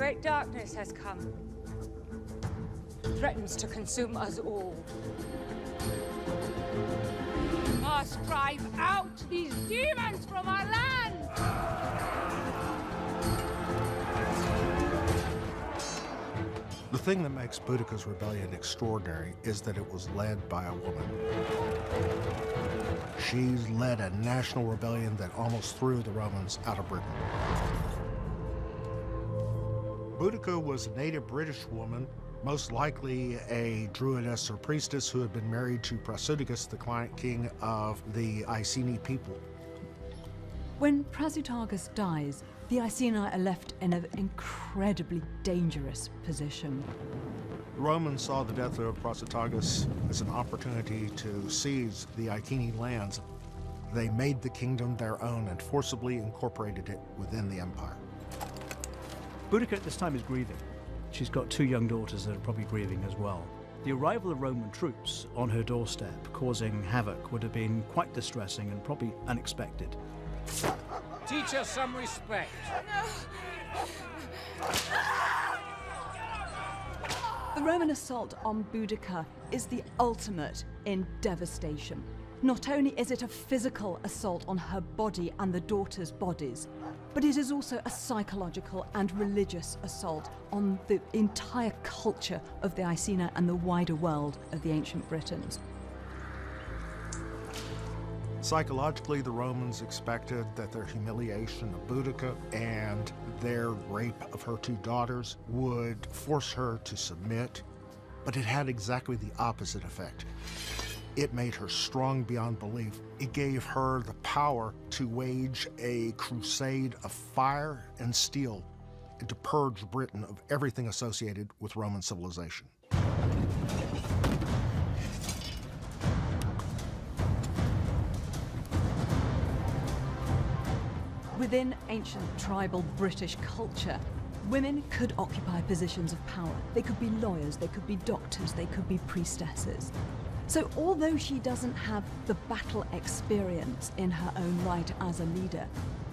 great darkness has come. Threatens to consume us all. We must drive out these demons from our land! The thing that makes Boudica's rebellion extraordinary is that it was led by a woman. She's led a national rebellion that almost threw the Romans out of Britain. Boudica was a native British woman, most likely a druidess or priestess who had been married to Prasutagus, the client king of the Iceni people. When Prasutagus dies, the Iceni are left in an incredibly dangerous position. The Romans saw the death of Prasutagus as an opportunity to seize the Iceni lands. They made the kingdom their own and forcibly incorporated it within the empire. Boudica at this time is grieving. She's got 2 young daughters that are probably grieving as well. The arrival of Roman troops on her doorstep causing havoc would have been quite distressing and probably unexpected. Teach us some respect. The Roman assault on Boudica is the ultimate in devastation. Not only is it a physical assault on her body and the daughters' bodies, but it is also a psychological and religious assault on the entire culture of the Iceni and the wider world of the ancient Britons. Psychologically, the Romans expected that their humiliation of Boudica and their rape of her 2 daughters would force her to submit, but it had exactly the opposite effect. It made her strong beyond belief. It gave her the power to wage a crusade of fire and steel and to purge Britain of everything associated with Roman civilization. Within ancient tribal British culture, women could occupy positions of power. They could be lawyers, they could be doctors, they could be priestesses. So although she doesn't have the battle experience in her own right as a leader,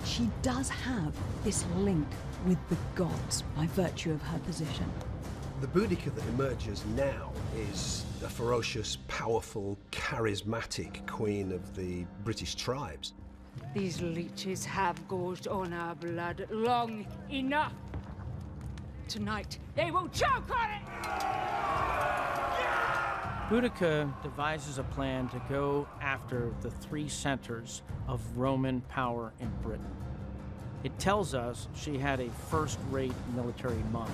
she does have this link with the gods by virtue of her position. The Boudica that emerges now is a ferocious, powerful, charismatic queen of the British tribes. These leeches have gorged on our blood long enough. Tonight, they will choke on it! Boudica devises a plan to go after the 3 centers of Roman power in Britain. It tells us she had a first-rate military mind.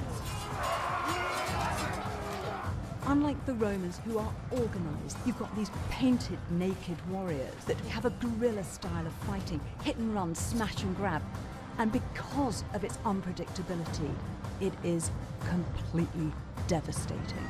Unlike the Romans, who are organized, you've got these painted naked warriors that have a guerrilla style of fighting, hit and run, smash and grab. And because of its unpredictability, it is completely devastating.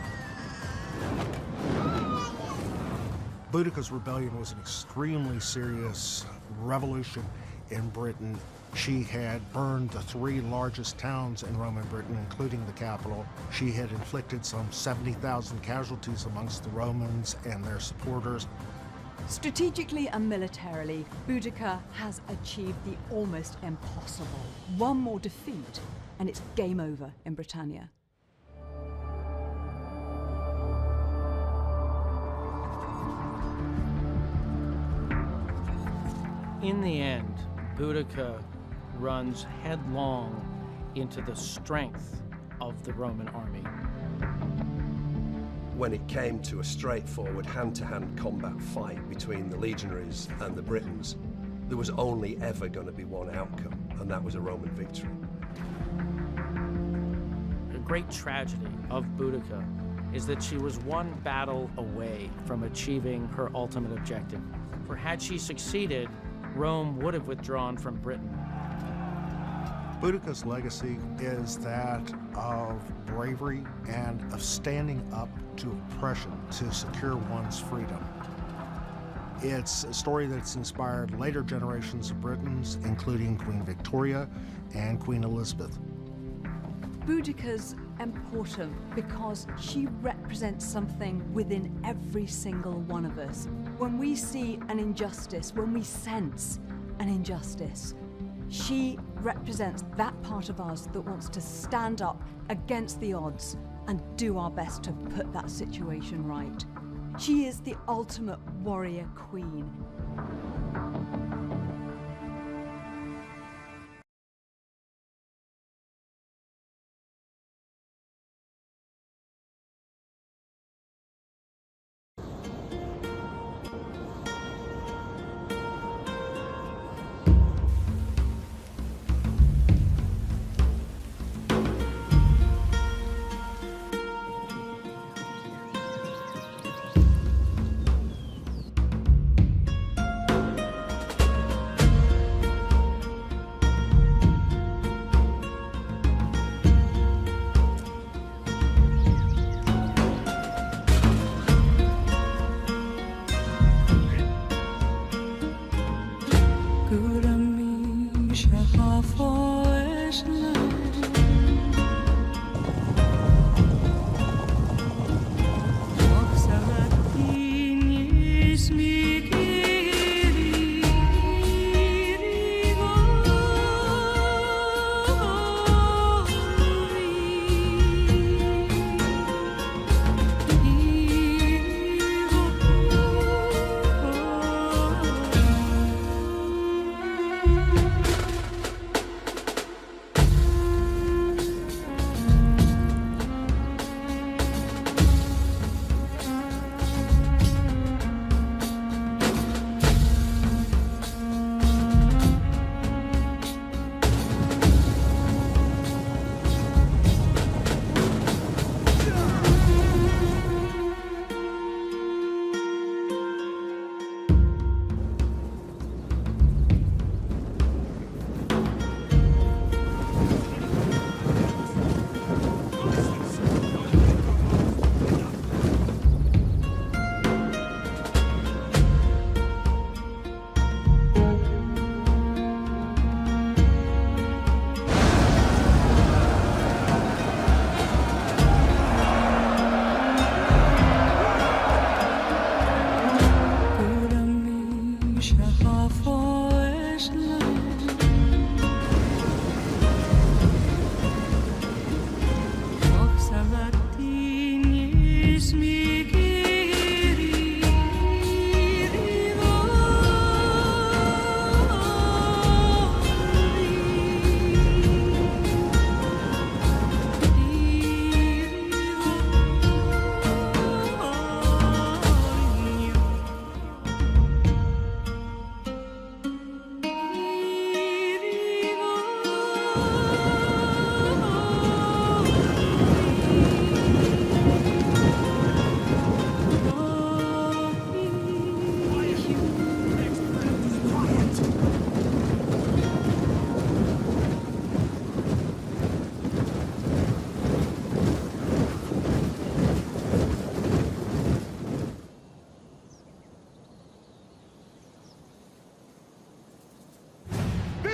Boudica's rebellion was an extremely serious revolution in Britain. She had burned the 3 largest towns in Roman Britain, including the capital. She had inflicted some 70,000 casualties amongst the Romans and their supporters. Strategically and militarily, Boudica has achieved the almost impossible. One more defeat, and it's game over in Britannia. In the end, Boudica runs headlong into the strength of the Roman army. When it came to a straightforward hand-to-hand combat fight between the legionaries and the Britons, there was only ever going to be one outcome, and that was a Roman victory. The great tragedy of Boudica is that she was one battle away from achieving her ultimate objective. For had she succeeded, Rome would have withdrawn from Britain. Boudica's legacy is that of bravery and of standing up to oppression to secure one's freedom. It's a story that's inspired later generations of Britons, including Queen Victoria and Queen Elizabeth. Boudica's important because she represents something within every single one of us. When we see an injustice, when we sense an injustice, She represents that part of us that wants to stand up against the odds and do our best to put that situation right. She is the ultimate warrior queen.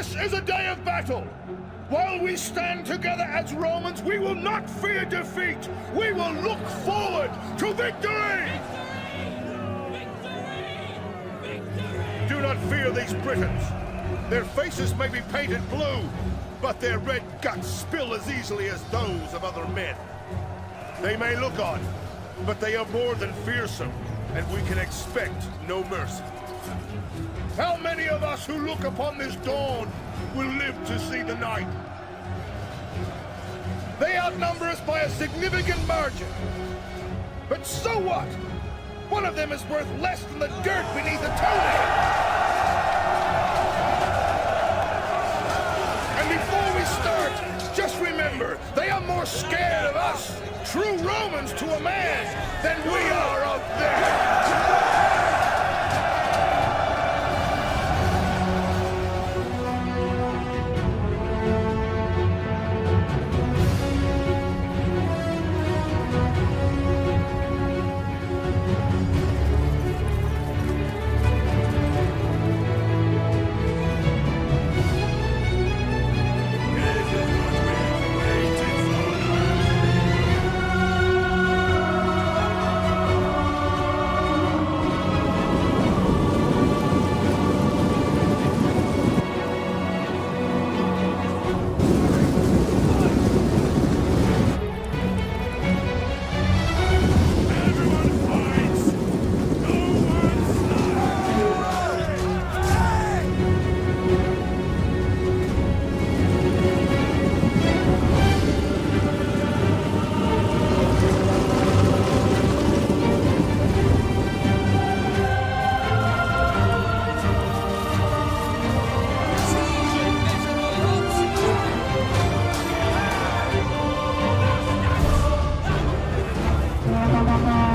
This is a day of battle. While we stand together as Romans, we will not fear defeat. We will look forward to victory! Do not fear these Britons. Their faces may be painted blue, but their red guts spill as easily as those of other men. They may look odd, but they are more than fearsome, and we can expect no mercy. How many of us who look upon this dawn will live to see the night? They outnumber us by a significant margin. But so what? One of them is worth less than the dirt beneath a toenail. And before we start, just remember, they are more scared of us, true Romans to a man, than we are of them. Bye.